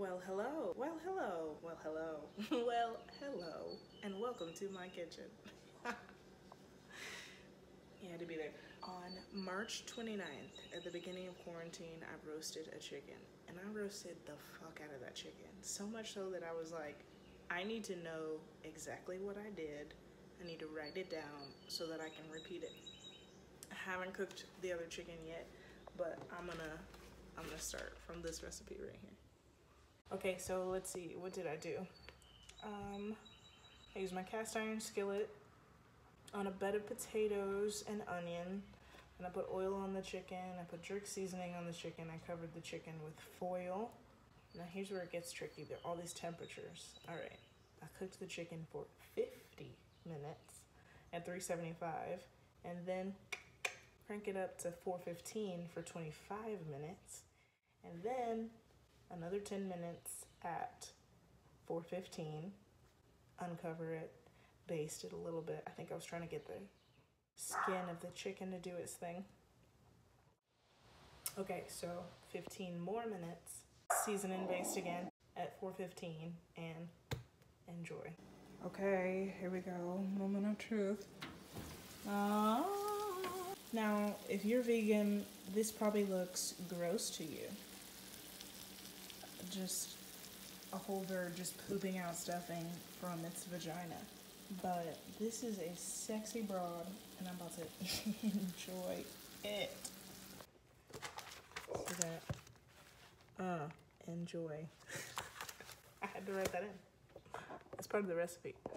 Well, hello. Well, hello. Well, hello. Well, hello. And welcome to my kitchen. You had to be there. On March 29th, at the beginning of quarantine, I roasted a chicken. And I roasted the fuck out of that chicken. So much so that I was like, I need to know exactly what I did. I need to write it down so that I can repeat it. I haven't cooked the other chicken yet, but I'm gonna start from this recipe right here. Okay, so let's see, what did I do? I used my cast iron skillet on a bed of potatoes and onion, and I put oil on the chicken, I put jerk seasoning on the chicken, I covered the chicken with foil. Now here's where it gets tricky, there are all these temperatures. All right, I cooked the chicken for 50 minutes at 375, and then crank it up to 415 for 25 minutes, and then another 10 minutes at 415, uncover it, baste it a little bit. I think I was trying to get the skin of the chicken to do its thing. Okay, so 15 more minutes, season and baste again at 415, and enjoy. Okay, here we go, moment of truth. Now, if you're vegan, this probably looks gross to you. Just a whole bird just pooping out stuffing from its vagina. But this is a sexy broad, and I'm about to enjoy it. See that? Enjoy. I had to write that in. That's part of the recipe.